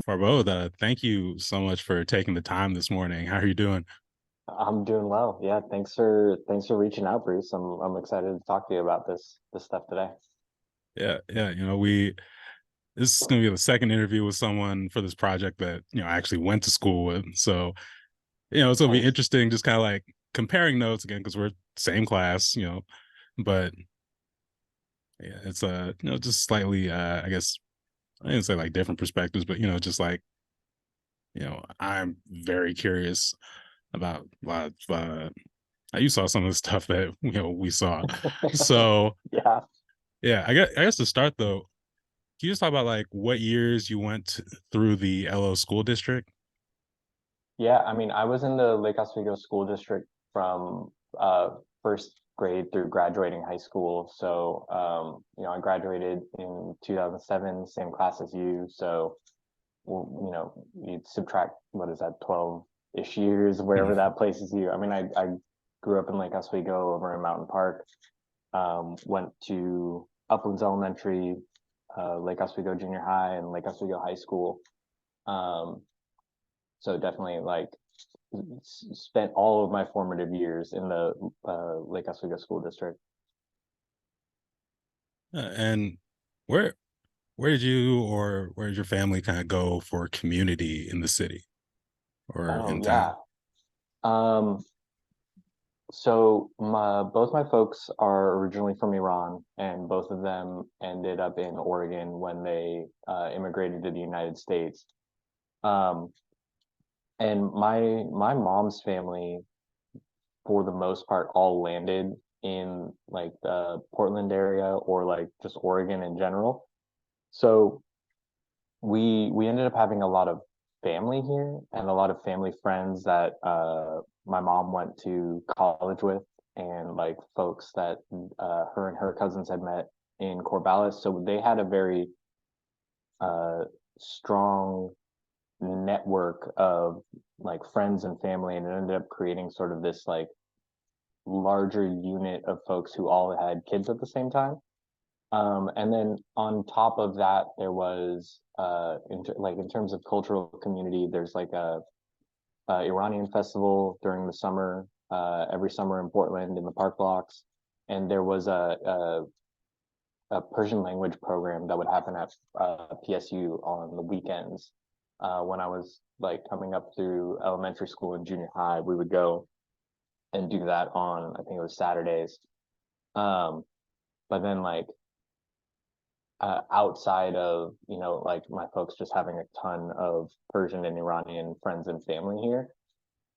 Farbodd, thank you so much for taking the time this morning. How are you doing? I'm doing well. Yeah, thanks for reaching out, Bruce. I'm excited to talk to you about this stuff today. Yeah, yeah. We this is going to be the second interview with someone for this project that I actually went to school with. So it's going to be Nice. interesting, just kind of like comparing notes again because we're same class. But yeah, it's just slightly, I guess I didn't say like different perspectives, but just like I'm very curious about a lot of you saw some of the stuff that we saw. So Yeah. yeah, I guess to start though, can you just talk about like what years you went through the LO school district? Yeah, I mean, I was in the Lake Oswego school district from first grade through graduating high school. So, I graduated in 2007, same class as you. So, you'd subtract, what is that, 12-ish years, wherever Mhm. that places you. I mean, I grew up in Lake Oswego over in Mountain Park. Went to Uplands Elementary, Lake Oswego Junior High, and Lake Oswego High School. Um, so definitely like spent all of my formative years in the Lake Oswego School District. And where where did you or where did your family kind of go for community in the city or Oh in yeah. town? Um, so both my folks are originally from Iran, and both of them ended up in Oregon when they immigrated to the United States. Um, and my mom's family for the most part all landed in like the Portland area or like just Oregon in general. So we ended up having a lot of family here and a lot of family friends that my mom went to college with, and like folks that her and her cousins had met in Corvallis. So they had a very uh, strong network of like friends and family, and it ended up creating sort of this like larger unit of folks who all had kids at the same time. And then on top of that, there was like in terms of cultural community, there's like a Iranian festival during the summer, every summer in Portland in the park blocks, and there was a Persian language program that would happen at PSU on the weekends. When I was like coming up through elementary school and junior high, we would go and do that on, I think it was Saturdays. Um, but then like outside of like my folks just having a ton of Persian and Iranian friends and family here,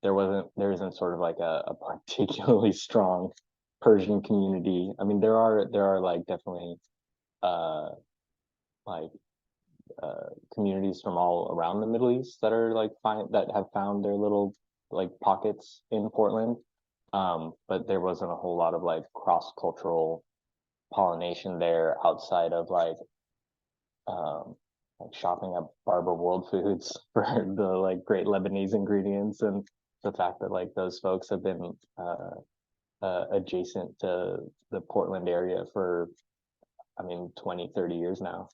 there isn't sort of like a particularly strong Persian community. I mean, there are like definitely uh like communities from all around the Middle East that are like that have found their little like pockets in Portland. But there wasn't a whole lot of like cross cultural pollination there outside of um, like shopping at Barber World Foods for the like great Lebanese ingredients, and the fact that like those folks have been adjacent to the Portland area for, I mean, 20, 30 years now.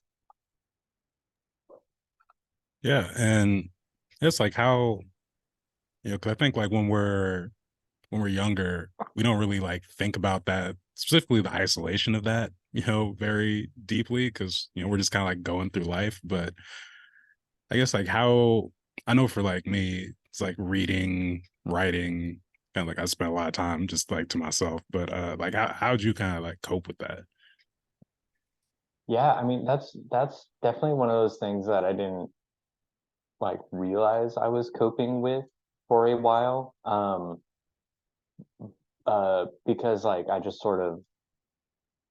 Yeah, and it's like how because I think like when we're younger, we don't really like think about that specifically the isolation of that very deeply because we're just kind of like going through life. But I guess like how I know for like me, it's like reading, writing, kind of like I spent a lot of time just like to myself. But like how'd you kind of like cope with that? Yeah, I mean that's definitely one of those things that I didn't like realize I was coping with for a while. Because like I just sort of,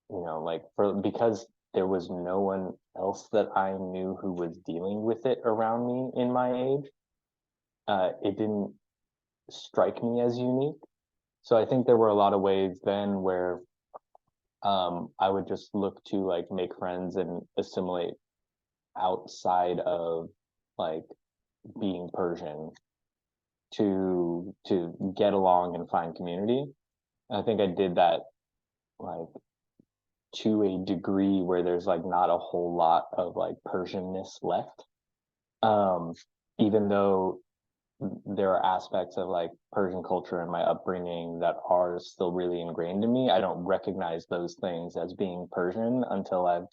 like for because there was no one else that I knew who was dealing with it around me in my age, it didn't strike me as unique. So I think there were a lot of ways then where I would just look to like make friends and assimilate outside of like being Persian to get along and find community. And I think I did that like to a degree where there's like not a whole lot of like Persianness left. Um, Even though there are aspects of like Persian culture and my upbringing that are still really ingrained in me, I don't recognize those things as being Persian until I've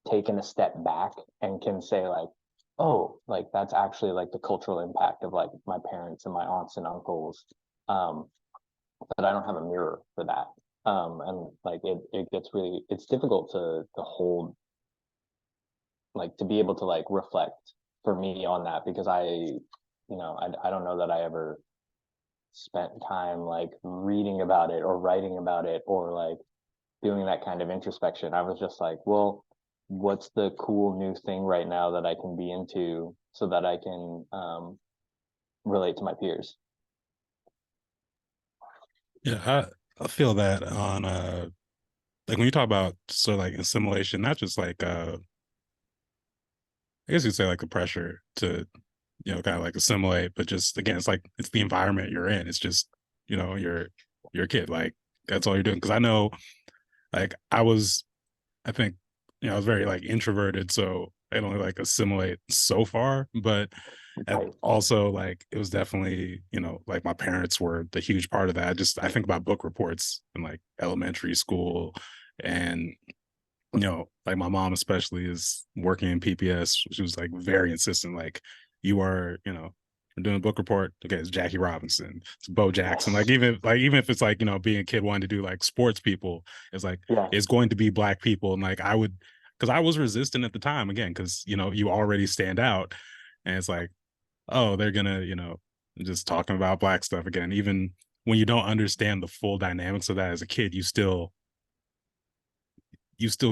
taken a step back and can say like, oh, like that's actually like the cultural impact of like my parents and my aunts and uncles. Um, but I don't have a mirror for that. And like it gets really, it's difficult to hold, like to be able to like reflect for me on that, because I don't know that I ever spent time like reading about it or writing about it or like doing that kind of introspection. I was just like, well, what's the cool new thing right now that I can be into so that I can relate to my peers? Yeah, I feel that on like when you talk about sort of like assimilation, not just like I guess you'd say like the pressure to, kind of like assimilate, but just again, it's like it's the environment you're in. It's just, you're a kid. Like that's all you're doing. Cause I know like I think, I was very like introverted, so I can only like assimilate so far. But Right. also like it was definitely, like my parents were the huge part of that. I think about book reports in like elementary school, and like my mom especially is working in PPS. She was like very insistent, like, you are, we're doing a book report. Okay, it's Jackie Robinson, it's Bo Jackson. Yes. Even if it's like, being a kid wanting to do like sports people, it's like Yeah. it's going to be black people. And like I would, because I was resistant at the time, again, because you already stand out. And it's like, oh, they're gonna, just talking about black stuff again. Even when you don't understand the full dynamics of that as a kid, you still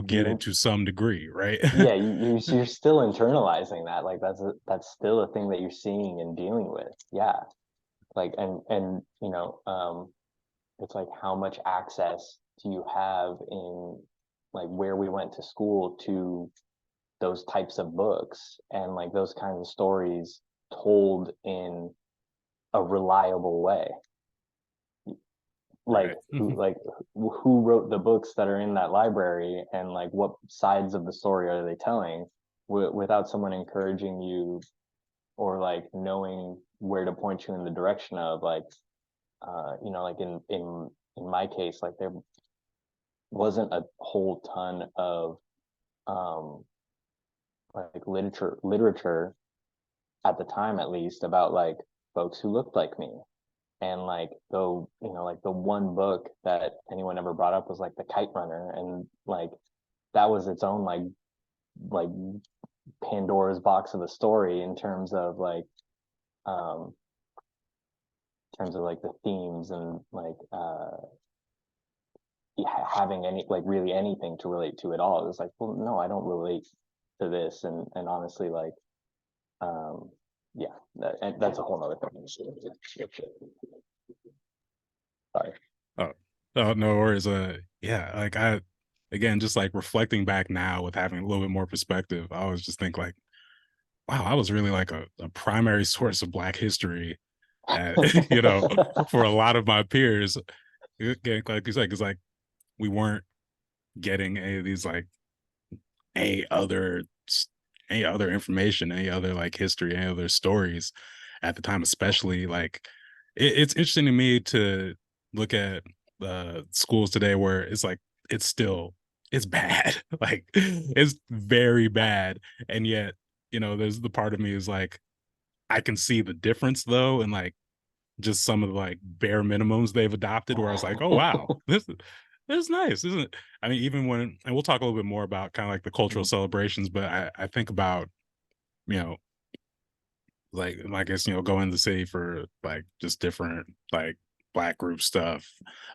get it You to some degree, right? yeah, you're still internalizing that. Like that's still a thing that you're seeing and dealing with. Yeah. Like and it's like how much access do you have in like where we went to school to those types of books and like those kinds of stories told in a reliable way, like Right. who wrote the books that are in that library and like what sides of the story are they telling, without someone encouraging you or like knowing where to point you in the direction of like like in my case, like there wasn't a whole ton of um like literature at the time, at least, about like folks who looked like me. And like though like the one book that anyone ever brought up was like the Kite Runner, and like that was its own like Pandora's box of a story in um terms of like the themes and like having any like really anything to relate to at all. It was like, well, no, I don't relate to this. And honestly, like um yeah, that's a whole nother thing. Sorry. Oh, oh, no worries. Yeah, like again, just like reflecting back now with having a little bit more perspective, I always just think like, wow, I was really like a primary source of Black history, for a lot of my peers. Again, like you said, because like we weren't getting any of these like any other any other information, any other like history, any other stories at the time, especially like it's interesting to me to look at schools today where it's like it's still it's bad. Like it's very bad. And yet, there's the part of me is like, I can see the difference though, and like just some of the like bare minimums they've adopted where I was like, oh wow, this is nice, isn't it? I mean, even when, and we'll talk a little bit more about kind of like the cultural celebrations, but I think about, you know, like I guess, going to the city for like just different like black group stuff,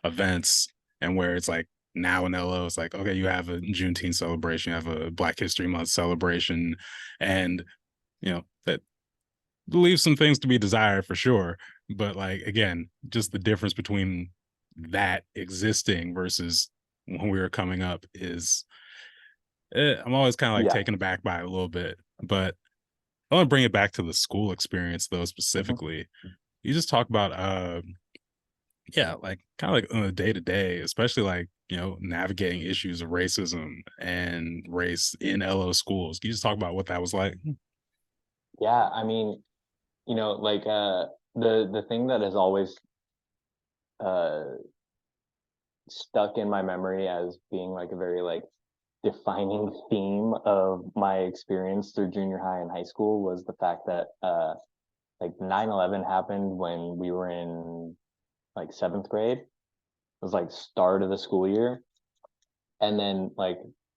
events, and where it's like now in LO, it's like, okay, you have a Juneteenth celebration, you have a Black History Month celebration, and that leaves some things to be desired for sure. But like again, just the difference between that existing versus when we were coming up is, I'm always kind of like Yeah. taken aback by it a little bit. But I want to bring it back to the school experience though, Mhm. specifically. You just talk about yeah, like kind of like on a day to day, especially like, navigating issues of racism and race in LO schools. Can you just talk about what that was like? Yeah, I mean, like the thing that has always uh stuck in my memory as being like a very like defining theme of my experience through junior high and high school was the fact that like 9/11 happened when we were in like 7th grade. It was like start of the school year. And then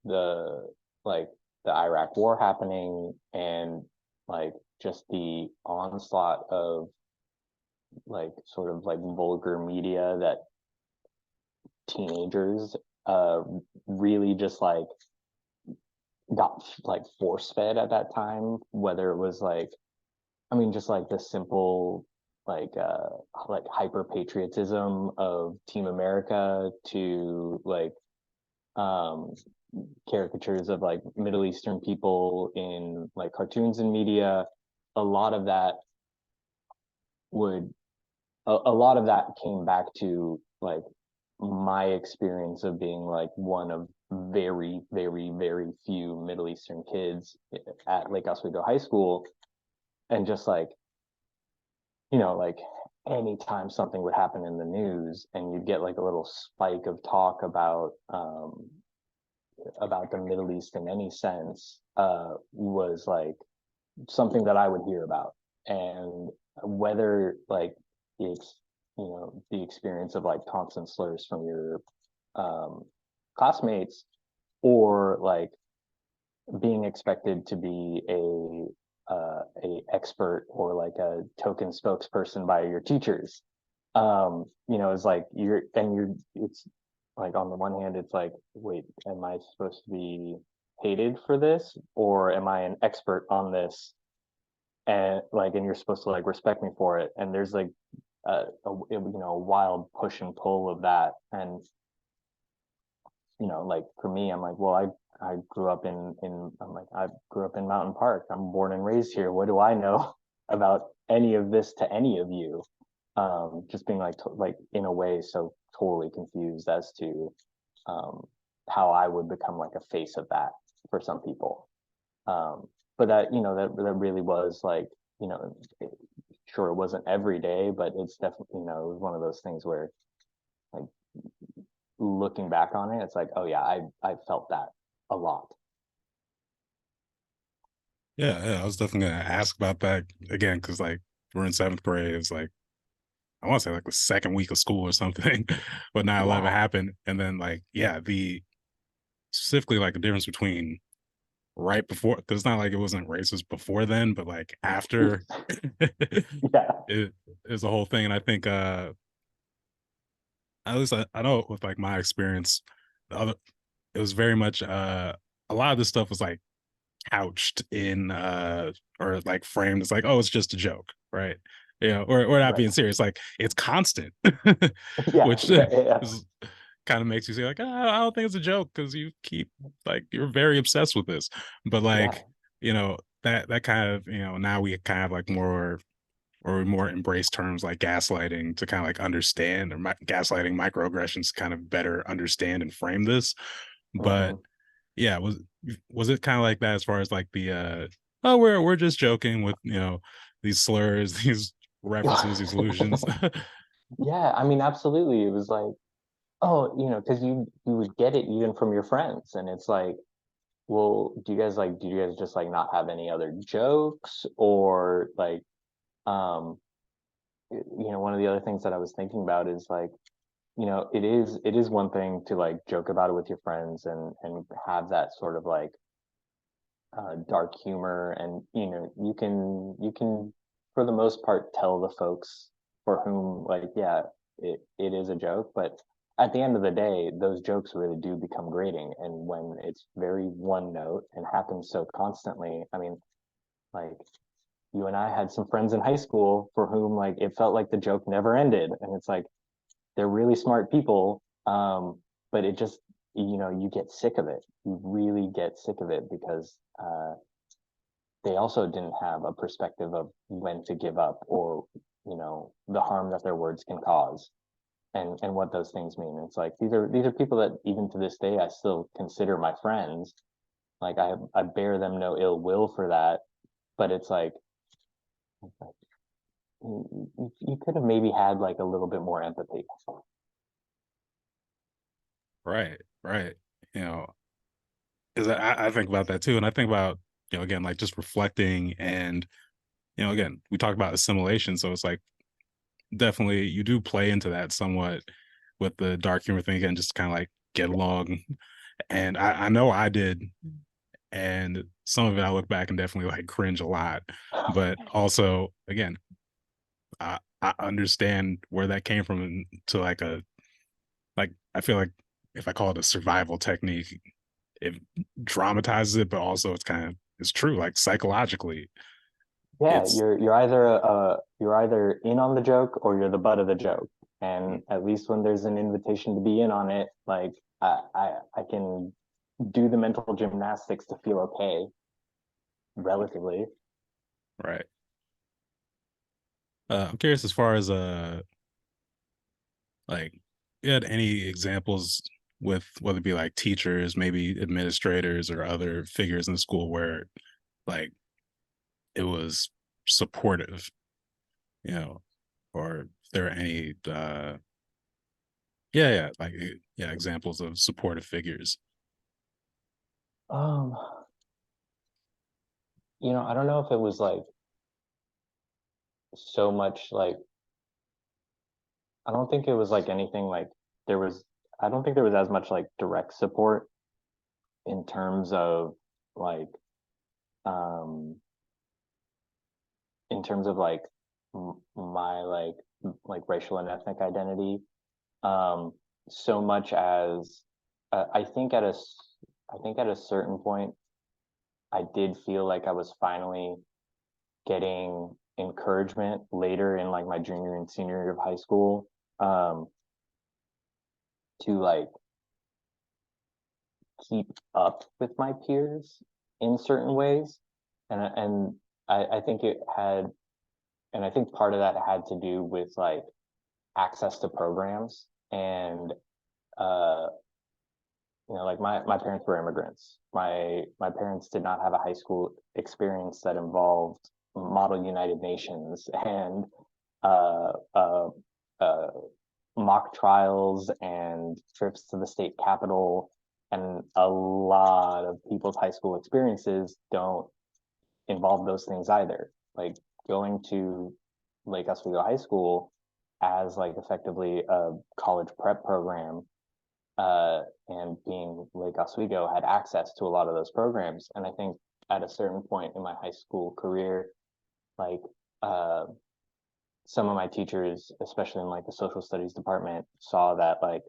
the like the Iraq war happening, and like just the onslaught of like sort of like vulgar media that teenagers uh really just like got like force fed at that time, whether it was like, I mean, just like the simple like like hyper patriotism of Team America to like um caricatures of like Middle Eastern people in like cartoons and media. A lot of that would a lot of that came back to like my experience of being like one of very, very, very few Middle Eastern kids at Lake Oswego High School. And just like, like anytime something would happen in the news and you'd get like a little spike of talk about the Middle East in any sense, was like something that I would hear about. And whether like it's, the experience of like taunts and slurs from your um, classmates, or like being expected to be a expert or like a token spokesperson by your teachers. It's like it's like on the one hand, it's like, wait, am I supposed to be hated for this, or am I an expert on this? And like, and you're supposed to like respect me for it. And there's like a wild push and pull of that. And like for me, I'm like, well, I grew up I'm like, I grew up in Mountain Park. I'm born and raised here. What do I know about any of this to any of you? Just being like, like in a way, so totally confused as to um, how I would become like a face of that for some people. But that, that really was like, you know, it, sure, it wasn't every day, but it's definitely, it was one of those things where like looking back on it, it's like, oh yeah, I felt that a lot. Yeah, yeah, I was definitely gonna ask about that again because like we're in 7th grade. It's like I want to say like the second week of school or something, but 9/11 Yeah. happened, and then like yeah, the specifically like the difference between right before, because it's not like it wasn't racist before then, but like after Yeah. it is a whole thing. And I think at least I know with like my experience, the other it was very much a lot of this stuff was like couched in or like framed as like, oh, it's just a joke, right? Or not Right. being serious, like it's constant, Yeah. which Yeah. Yeah. is kind of makes you say like, oh, I don't think it's a joke because you keep like you're very obsessed with this. But Yeah. like, that kind of, now we kind of like more or more embrace terms like gaslighting to kind of like understand, or gaslighting microaggressions to kind of better understand and frame this. But Hmm. yeah, was it kind of like that as far as like the oh, we're just joking with, these slurs, these references, these allusions. Yeah. I mean, absolutely. It was like, oh, because you would get it even from your friends, and it's like, well, do you guys just like not have any other jokes, or like, um, one of the other things that I was thinking about is like, it is one thing to like joke about it with your friends and have that sort of like dark humor, and you can for the most part tell the folks for whom like, yeah, it is a joke, but at the end of the day those jokes really do become grating, and when it's very one note and happens so constantly, I mean, like, you and I had some friends in high school for whom like it felt like the joke never ended, and it's like they're really smart people, but it just, you get sick of it. You really get sick of it because they also didn't have a perspective of when to give up, or the harm that their words can cause, and what those things mean. It's like these are people that even to this day I still consider my friends. Like I bear them no ill will for that, but it's like You could have maybe had like a little bit more empathy. Right, right. You know, because I think about that too, and I think about, again, like just reflecting, and again, we talk about assimilation, so it's like definitely you do play into that somewhat with the dark humor thing, and just kind of like get along. And I know I did, and some of it I look back and definitely like cringe a lot, but also again, I understand where that came from, and to like a like I feel like if I call it a survival technique, it dramatizes it, but also it's true. Like psychologically, Yeah, it's you're either in on the joke or you're the butt of the joke. And at least when there's an invitation to be in on it, like I can do the mental gymnastics to feel okay, relatively. right. I'm curious as far as like you had any examples with whether it be like teachers, maybe administrators or other figures in the school where like it was supportive, you know, or if there are any yeah, like yeah, examples of supportive figures. Um, I don't know if it was like so much like I don't think it was like anything like there was I don't think there was as much like direct support in terms of like um in terms of like my like racial and ethnic identity um so much as I think I think at a certain point I did feel like I was finally getting encouragement later in like my junior and senior year of high school um to like keep up with my peers in certain ways and I think it had and I think part of that had to do with like access to programs and uh like my parents were immigrants. My parents did not have a high school experience that involved model United Nations and uh uh uh mock trials and trips to the state capitol, and a lot of people's high school experiences don't involve those things either. Like going to Lake Oswego High School as like effectively a college prep program, and being Lake Oswego had access to a lot of those programs. And I think at a certain point in my high school career, like uh, some of my teachers, especially in like the social studies department, saw that like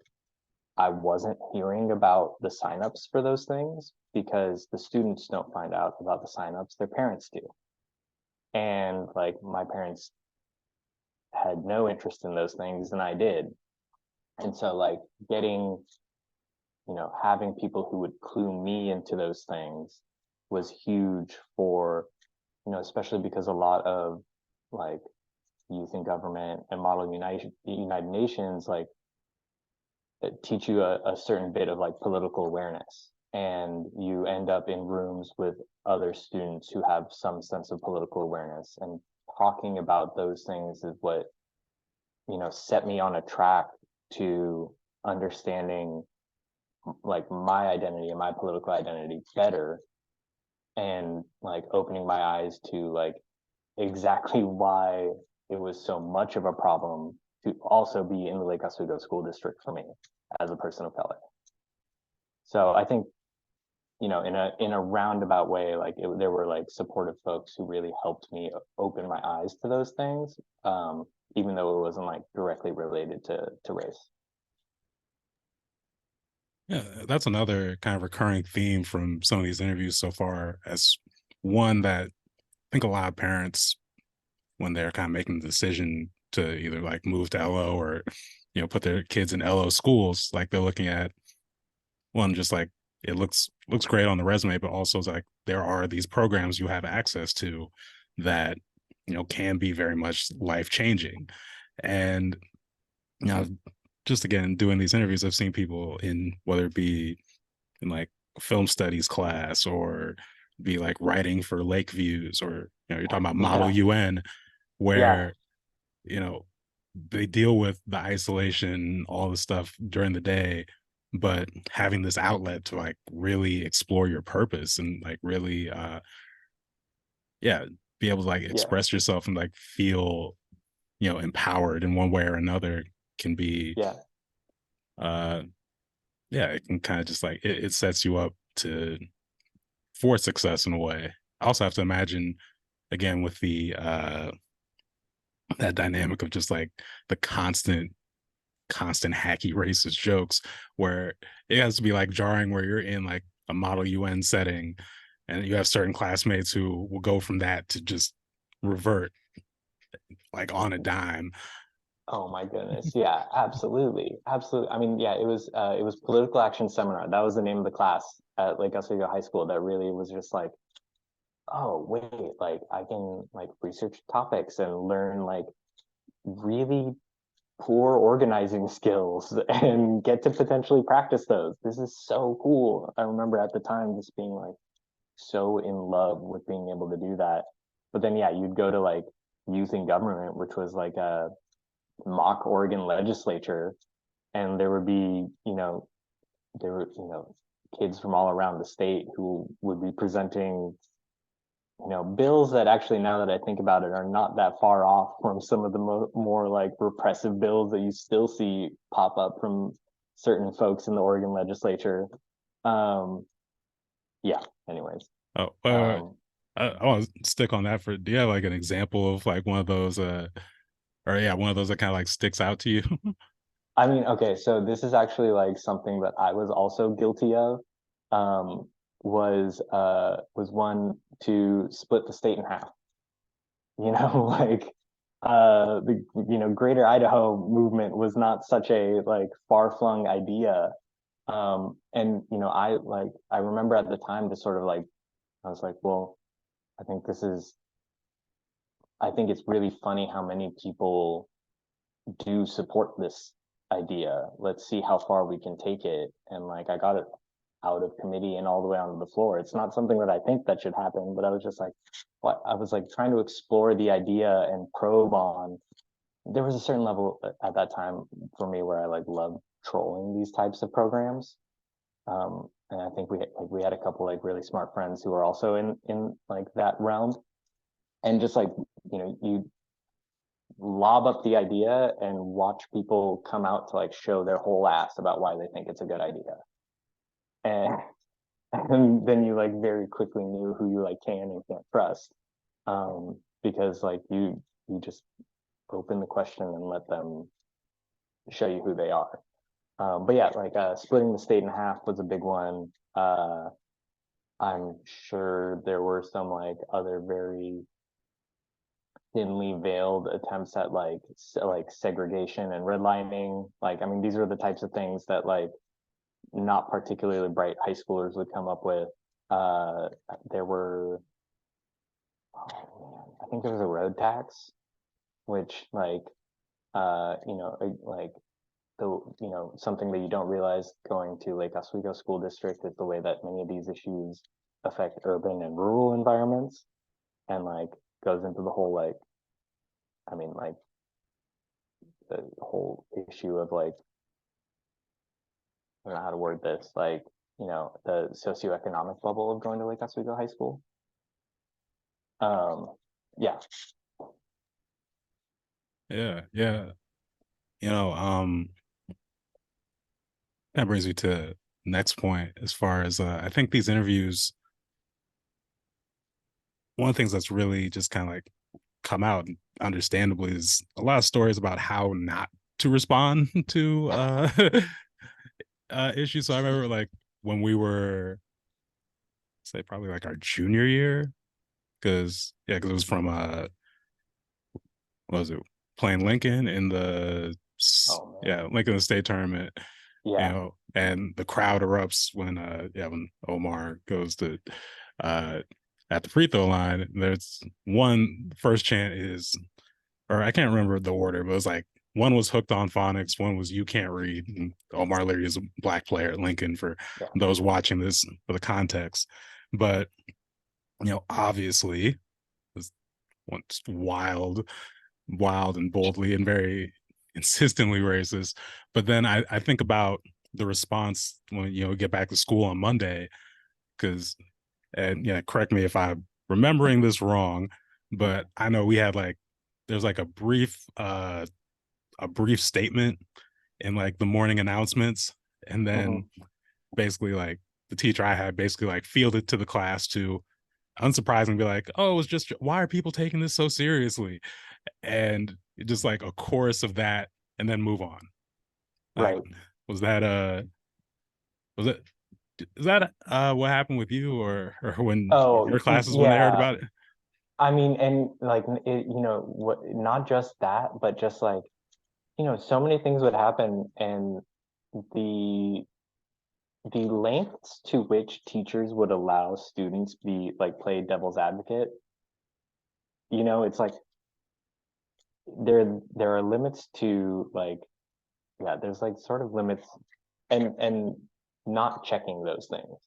I wasn't hearing about the signups for those things because the students don't find out about the signups, their parents do. And like my parents had no interest in those things and I did. And so like getting, having people who would clue me into those things was huge for, especially because a lot of like youth in government and model United Nations like teach you a certain bit of like political awareness, and you end up in rooms with other students who have some sense of political awareness, and talking about those things is what set me on a track to understanding like my identity and my political identity better, and like opening my eyes to like exactly why it was so much of a problem to also be in the Lake Oswego school district for me as a person of color. So I think in a roundabout way, like there were like supportive folks who really helped me open my eyes to those things, even though it wasn't like directly related to race. Yeah, that's another kind of recurring theme from some of these interviews so far, as one that I think a lot of parents, when they're kind of making the decision to either like move to LO or put their kids in LO schools, like they're looking at one, just like it looks great on the resume, but also it's like there are these programs you have access to that can be very much life changing. And you know just again doing these interviews, I've seen people in, whether it be in like film studies class or be like writing for Lake Views, or you're talking about Model Yeah. UN, Yeah. where you know they deal with the isolation, all the stuff during the day, but having this outlet to like really explore your purpose and like really yeah, be able to like Yeah. express yourself and like feel, empowered in one way or another can be Yeah. uh yeah, it can kind of just like it sets you up to for success in a way. I also have to imagine again with the that dynamic of just like the constant hacky racist jokes where it has to be like jarring where you're in like a Model UN setting and you have certain classmates who will go from that to just revert like on a dime. Oh my goodness. Yeah, absolutely. Absolutely. I mean, yeah, it was political action seminar. That was the name of the class at Lake Oswego High School that really was just like, oh, wait, like I can like research topics and learn like really poor organizing skills and get to potentially practice those. This is so cool. I remember at the time just being like so in love with being able to do that. But then yeah, you'd go to like youth in government, which was like a mock Oregon legislature, and there would be, there were, kids from all around the state who would be presenting, bills that actually, now that I think about it, are not that far off from some of the more like repressive bills that you still see pop up from certain folks in the Oregon legislature. Um, yeah. Anyways, Oh, um, I want to stick on that for. Do you have like an example of like one of those, or yeah, one of those that kind of like sticks out to you? I mean, okay, so this is actually like something that I was also guilty of. Um, was one to split the state in half. Like the Greater Idaho movement was not such a like far-flung idea. And I remember at the time to sort of like I was like, well, I think this is I think it's really funny how many people do support this idea. Let's see how far we can take it. And like I got it out of committee and all the way onto the floor. It's not something that I think that should happen, but I was just like, what? I was like trying to explore the idea and probe on. There was a certain level at that time for me where I like loved trolling these types of programs. And I think we had a couple like really smart friends who were also in like that realm, and just like you lob up the idea and watch people come out to like show their whole ass about why they think it's a good idea. And, and then you like very quickly knew who you like can and can't trust. Because like you just open the question and let them show you who they are. But yeah, like splitting the state in half was a big one. I'm sure there were some like other very thinly veiled attempts at like segregation and redlining. Like, I mean, these are the types of things that like not particularly bright high schoolers would come up with. Uh, there were, oh man, I think there was a road tax, which like the something that you don't realize going to Lake Oswego School District is the way that many of these issues affect urban and rural environments, and like goes into the whole like, I mean, like the whole issue of like, I don't know how to word this, like, the socioeconomic bubble of going to Lake Oswego High School. Um, yeah, Yeah, yeah. You know, that brings me to next point as far as I think these interviews, one of the things that's really just kind of like come out understandably is a lot of stories about how not to respond to issues. So I remember like when we were say probably like our junior year, because it was from what was it, playing Lincoln in the oh man, yeah, Lincoln the state tournament, yeah, and the crowd erupts when when Omar goes to uh at the free throw line. There's one first chant is, or I can't remember the order, but it was like one was hooked on phonics, one was you can't read. And Omar Leary is a black player at Lincoln for yeah, those watching this for the context. But obviously was once wild and boldly and very insistently racist. But then I think about the response when we get back to school on Monday, because and yeah, correct me if I'm remembering this wrong, but I know we had like there's like a brief statement in like the morning announcements, and Hmm. then basically like the teacher I had basically like fielded to the class to unsurprisingly be like, oh, it's just why are people taking this so seriously? And just like a chorus of that and then move on. Like, Right. was that was it is that what happened with you or when your Oh, classes when they heard yeah. about it? I mean, and like what? Not just that, but just like so many things would happen, and the the lengths to which teachers would allow students be like play devil's advocate. It's like there are limits to like yeah, there's like sort of limits, and not checking those things.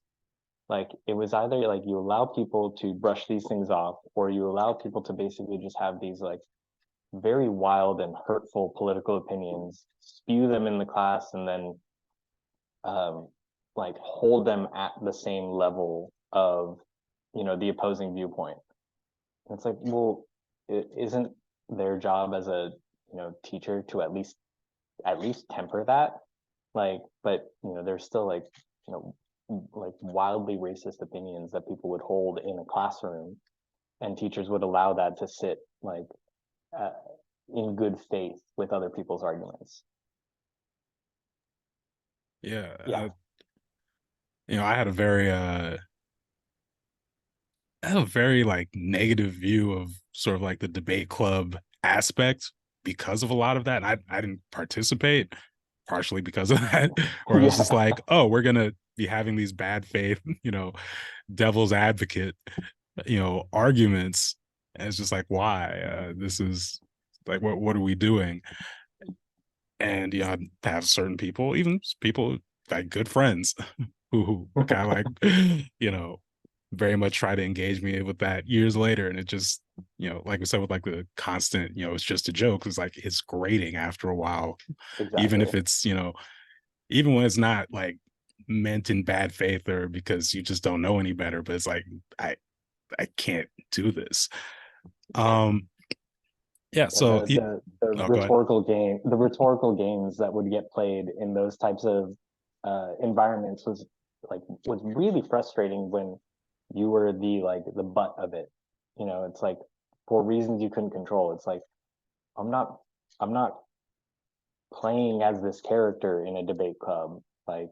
Like it was either like you allow people to brush these things off, or you allow people to basically just have these like very wild and hurtful political opinions, spew them in the class, and then um, like hold them at the same level of the opposing viewpoint. And it's like, well, it isn't their job as a teacher to at least temper that? Like, but there's still like you know like wildly racist opinions that people would hold in a classroom, and teachers would allow that to sit like uh, in good faith with other people's arguments. Yeah, Yeah. I had a very I have a very like negative view of sort of like the debate club aspect because of a lot of that. And I didn't participate partially because of that, where I was just Yeah. like, oh, we're gonna be having these bad faith, devil's advocate, arguments. And it's just like, why? This is like what are we doing? And I have certain people, even people like good friends, who kind of like, very much try to engage me with that years later. And it just, like we said, with like the constant, it's just a joke. It's like it's grating after a while, even Exactly. if it's, even when it's not like meant in bad faith or because you just don't know any better. But it's like I can't do this. Um, yeah. Yeah, So, the oh, go ahead. rhetorical games that would get played in those types of environments was really frustrating when you were the butt of it. It's like for reasons you couldn't control. It's like I'm not I'm not playing as this character in a debate club, like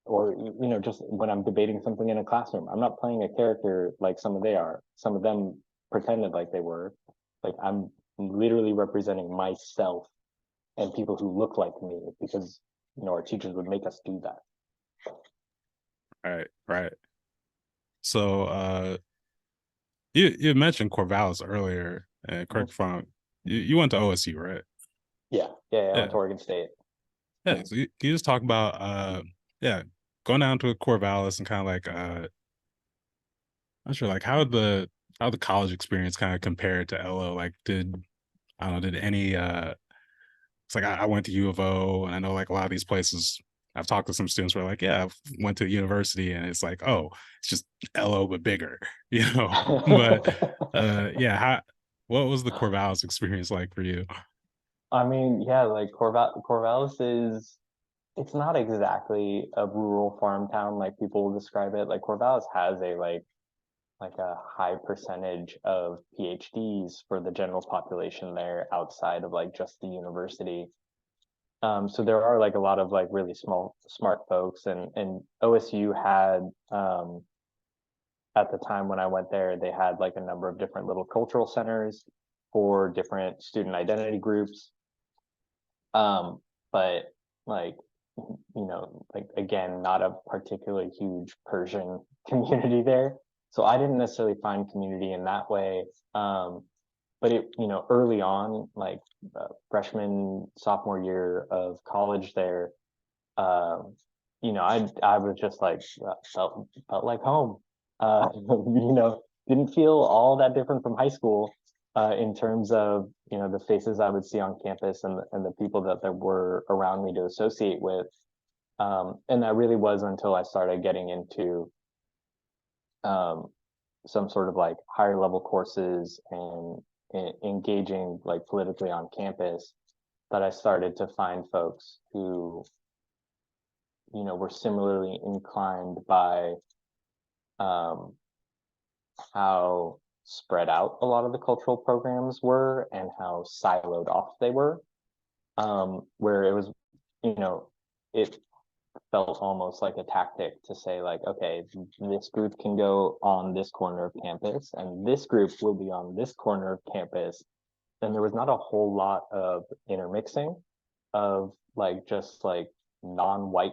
or just when I'm debating something in a classroom. I'm not playing a character like some of them pretended like they were. Like I'm literally representing myself and people who look like me, because our teachers would make us do that. Right, right. So, you mentioned Corvallis earlier. Correct Mhm. if I'm. You went to OSU, right? Yeah, yeah, yeah, I went Yeah, to Oregon State. yeah. So can you just talk about yeah, going down to Corvallis and kind of like I'm not sure like how the college experience kind of compared to LO. Like, I don't know, did any it's like I went to U of O, and I know like a lot of these places. I've talked to some students who are like, yeah, I went to university, and it's like, oh, it's just LO but bigger, But yeah, what was the Corvallis experience like for you? I mean, yeah, like Corvallis is it's not exactly a rural farm town like people describe it. Like Corvallis has a high percentage of PhDs for the general population there outside of like just the university. So there are like a lot of like really smart folks, and OSU had at the time when I went there, they had like a number of different little cultural centers for different student identity groups. But like like again, not a particularly huge Persian community there. So I didn't necessarily find community in that way. But early on, like freshman, sophomore year of college there, um, I was just like felt like home. didn't feel all that different from high school in terms of, you know, the faces I would see on campus and the people that were around me to associate with. And that really was until I started getting into um, some sort of like higher level courses and engaging like politically on campus, that I started to find folks who, you know, were similarly inclined by um, how spread out a lot of the cultural programs were and how siloed off they were. Where it was, you know, it felt almost like a tactic to say like, okay, this group can go on this corner of campus and this group will be on this corner of campus. And there was not a whole lot of intermixing of like just like non-white,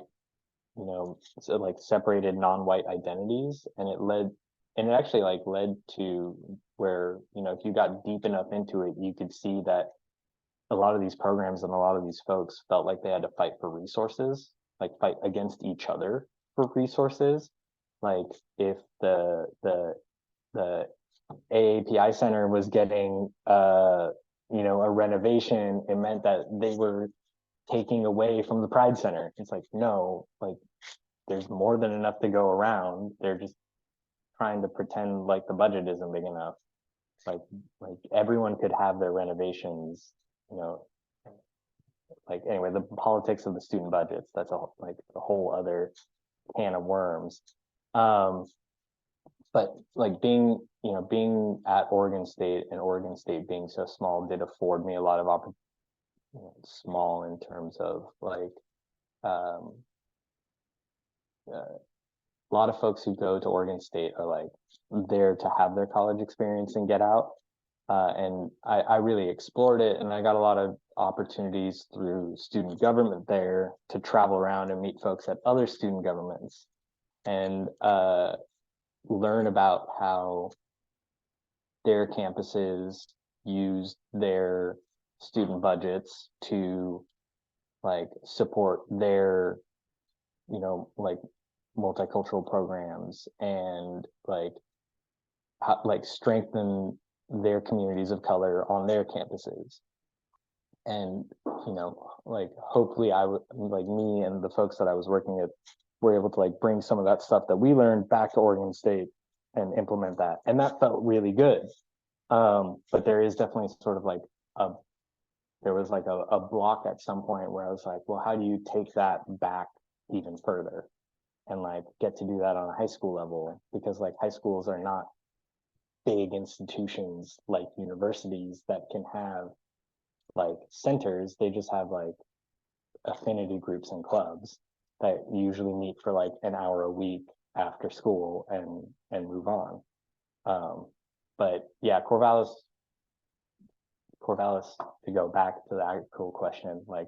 you know, so like separated non-white identities. And it actually like led to where, you know, if you got deep enough into it, you could see that a lot of these programs and a lot of these folks felt like they had to fight for resources, like fight against each other for resources. Like if the AAPI Center was getting you know, a renovation, it meant that they were taking away from the Pride Center. It's like, no, like there's more than enough to go around. They're just trying to pretend like the budget isn't big enough. Like like everyone could have their renovations, you know, like anyway, the politics of the student budgets, that's a like a whole other can of worms. Um, but like being, you know, being at Oregon State and Oregon State being so small did afford me a lot of opportunity, you know, small in terms of like um, a lot of folks who go to Oregon State are like there to have their college experience and get out. And I really explored it, and I got a lot of opportunities through student government there to travel around and meet folks at other student governments and learn about how their campuses use their student budgets to like support their, you know, like multicultural programs and like strengthen their communities of color on their campuses. And, you know, like hopefully I would like me and the folks that I was working with were able to like bring some of that stuff that we learned back to Oregon State and implement that. And that felt really good. But there is definitely sort of like a there was like a block at some point where I was like, well, how do you take that back even further and like get to do that on a high school level? Because like high schools are not big institutions like universities that can have like centers. They just have like affinity groups and clubs that usually meet for like an hour a week after school and move on. Um, but yeah, Corvallis, to go back to the agricultural question, like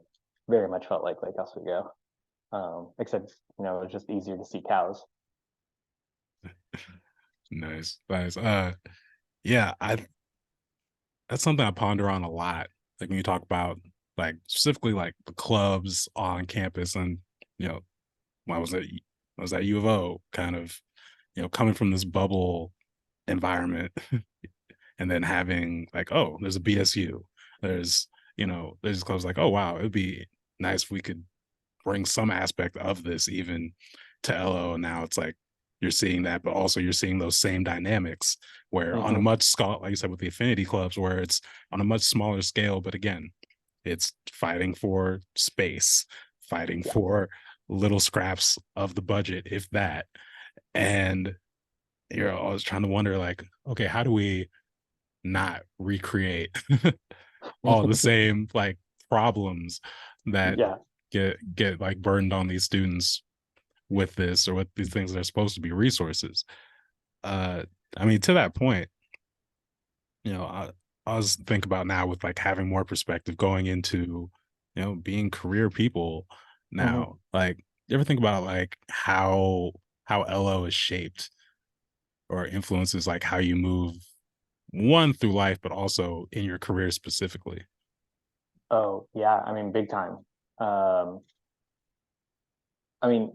very much felt like Lake Oswego, except, you know, it was just easier to see cows. Nice, nice. Yeah, I that's something I ponder on a lot. Like when you talk about like specifically like the clubs on campus, and you know, when I was at U of O, kind of, you know, coming from this bubble environment, and then having like, oh, there's a BSU, there's, you know, there's clubs like, oh wow, it'd be nice if we could bring some aspect of this even to LO. Now it's like you're seeing that, but also you're seeing those same dynamics where on a Mm-hmm. much scale, like you said, with the affinity clubs, where it's on a much smaller scale, but again, it's fighting for space, fighting Yeah. for little scraps of the budget, if that. And you're always trying to wonder, like, okay, how do we not recreate all the same like problems that Yeah. get like burdened on these students with this, or with these things that are supposed to be resources. uh I mean, to that point, you know, I was think about now with like having more perspective going into, you know, being career people Mm-hmm. now, like you ever think about like how LO is shaped or influences like how you move one through life, but also in your career specifically? Oh yeah, I mean big time. um I mean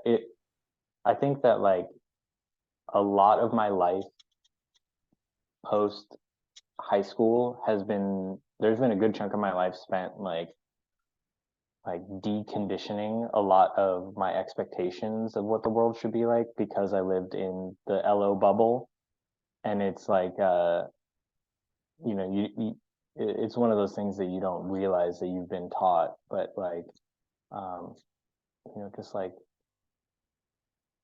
it I think that like a lot of my life post high school there's been a good chunk of my life spent like deconditioning a lot of my expectations of what the world should be like because I lived in the LO bubble. And it's like it's one of those things that you don't realize that you've been taught, but like um just like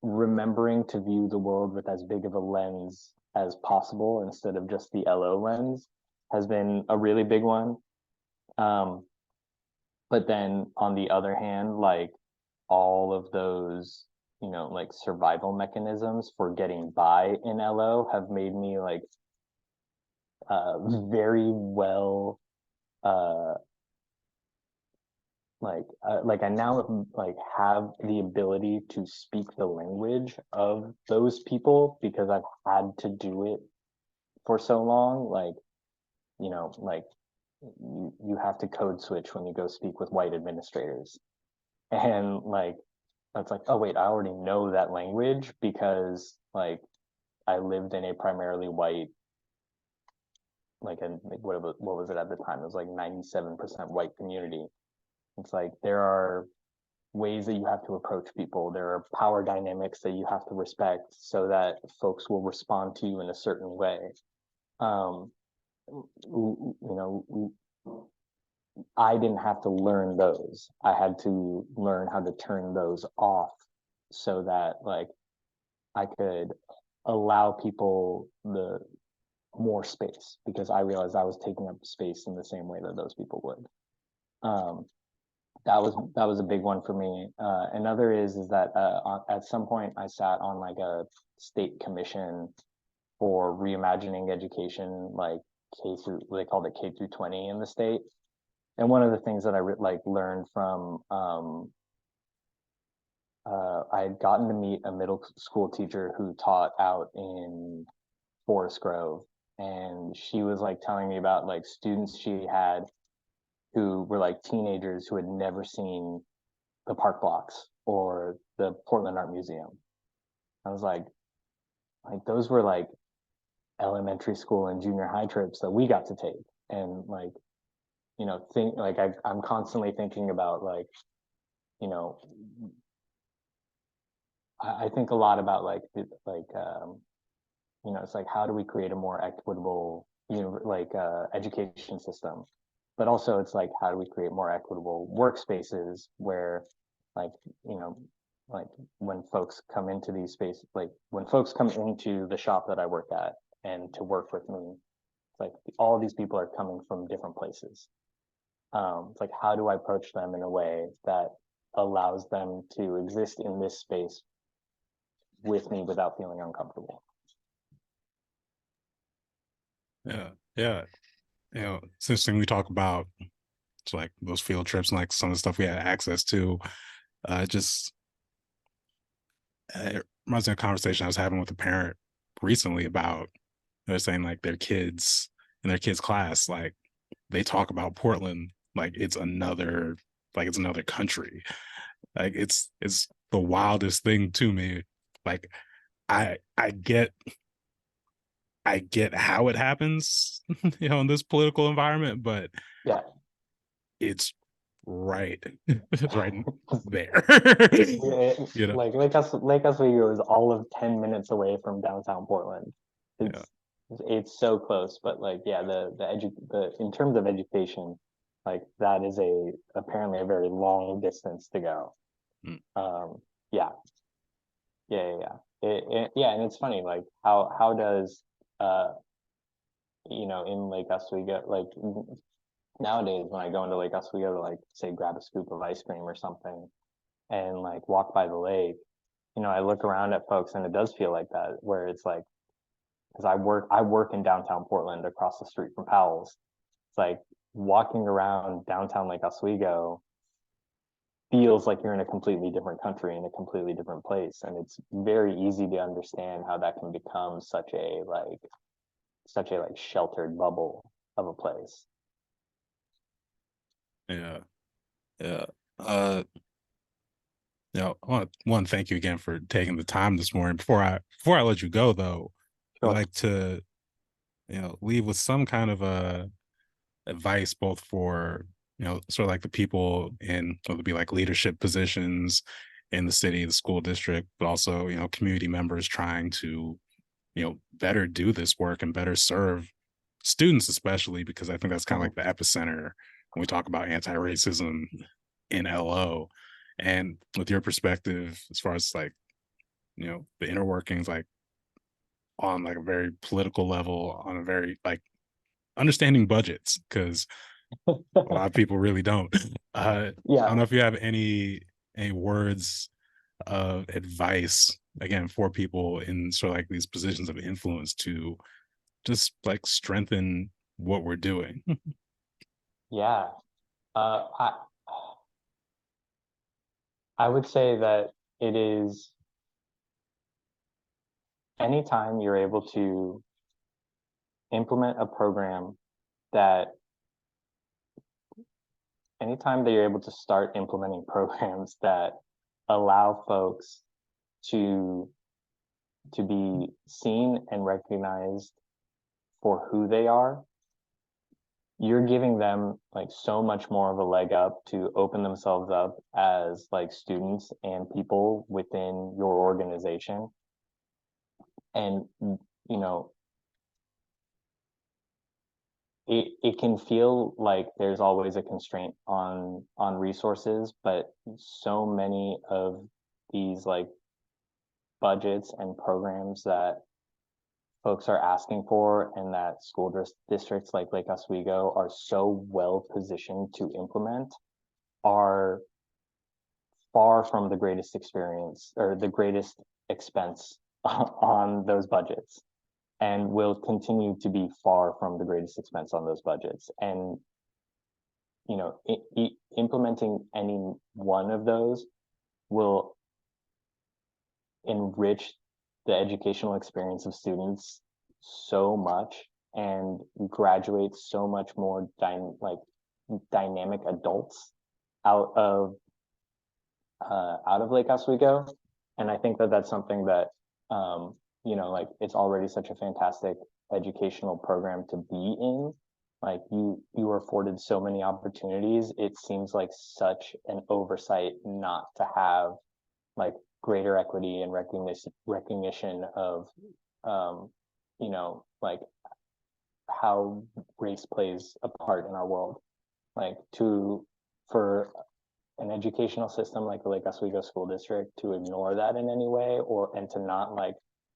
remembering to view the world with as big of a lens as possible instead of just the LO lens has been a really big one. Um, but then on the other hand, like all of those, like survival mechanisms for getting by in LO have made me very well uh like I now like have the ability to speak the language of those people because I've had to do it for so long. Like, like you have to code switch when you go speak with white administrators. And like it's like, oh wait, I already know that language because like I lived in a primarily white, like what was it at the time? It was like 97% white community. It's like there are ways that you have to approach people. There are power dynamics that you have to respect so that folks will respond to you in a certain way. Um, I didn't have to learn those. I had to learn how to turn those off so that like I could allow people the more space because I realized I was taking up space in the same way that those people would. Um, that was a big one for me. Another is that at some point I sat on like a state commission for reimagining education, like K through they called it K through 20 in the state. And one of the things that I learned from I had gotten to meet a middle school teacher who taught out in Forest Grove, and she was like telling me about like students she had who were like teenagers who had never seen the park blocks or the Portland Art Museum. I was like those were like elementary school and junior high trips that we got to take, and like think like I'm constantly thinking about like you know I think a lot about it's like how do we create a more equitable education system, but also it's like how do we create more equitable workspaces where like you know like when folks come into these spaces, like when folks come into the shop that I work at and to work with me, it's like all these people are coming from different places. It's like how do I approach them in a way that allows them to exist in this space with me without feeling uncomfortable. Yeah, yeah. It's interesting we talk about like those field trips and like some of the stuff we had access to. Just it reminds me of a conversation I was having with a parent recently about they're saying like their kids in their kids' class, like they talk about Portland like it's another country. Like it's the wildest thing to me. Like I I get I get how it happens, in this political environment, but Yeah. it's right, right there. Like Lake Oswego is all of 10 minutes away from downtown Portland. Yeah, It's so close, but like yeah, the in terms of education, like that is apparently a very long distance to go. mm, Um, yeah, yeah, and it's funny like how does uh in Lake Oswego like nowadays when I go into Lake Oswego to like say grab a scoop of ice cream or something and like walk by the lake, I look around at folks and it does feel like that where it's like because I work in downtown Portland across the street from Powell's. It's like walking around downtown Lake Oswego feels like you're in a completely different country in a completely different place, and it's very easy to understand how that can become such a sheltered bubble of a place. yeah, yeah. Uh, I want to thank you again for taking the time this morning. Before I let you go, though, I'd Sure. like to leave with some kind of a advice, both for sort of like the people in whether it be like leadership positions in the city, the school district, but also community members trying to better do this work and better serve students, especially because I think that's kind of Mhm. like the epicenter when we talk about anti-racism in LO. And with your perspective, as far as like, the inner workings, like on like a very political level, on a very like understanding budgets, because a lot of people really don't. I don't Yeah, know if you have any words of advice again for people in sort of like these positions of influence to just like strengthen what we're doing. yeah. Uh, I I would say that it is anytime you're able to implement a program that anytime that you're able to start implementing programs that allow folks to be seen and recognized for who they are, you're giving them like so much more of a leg up to open themselves up as like students and people within your organization. And you know, it can feel like there's always a constraint on resources, but so many of these like budgets and programs that folks are asking for and that school districts like Lake Oswego are so well positioned to implement are far from the greatest experience or the greatest expense on those budgets, and will continue to be far from the greatest expense on those budgets. And implementing any one of those will enrich the educational experience of students so much and graduate so much more dynamic adults out of out of Lake Oswego. And I think that that's something that like it's already such a fantastic educational program to be in. Like you are afforded so many opportunities. It seems like such an oversight not to have like greater equity and recognition of like how race plays a part in our world. Like to for an educational system like the Lake Oswego School District to ignore that in any way, or and to not like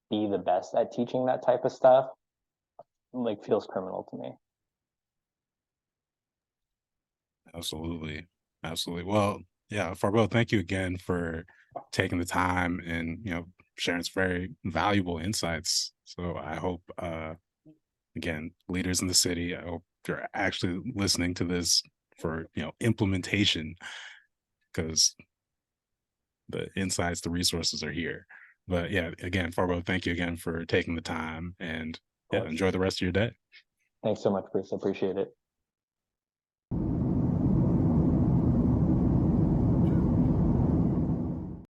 be the best at teaching that type of stuff, like feels criminal to me. Absolutely. Absolutely. Well, yeah, Farbodd, thank you again for taking the time and, sharing some very valuable insights. So I hope, again, leaders in the city, I hope you're actually listening to this for, implementation, because the insights, the resources are here. But yeah, again, Farbodd, thank you again for taking the time, and Of yeah, course. enjoy the rest of your day. Thanks so much, Bruce. I appreciate it.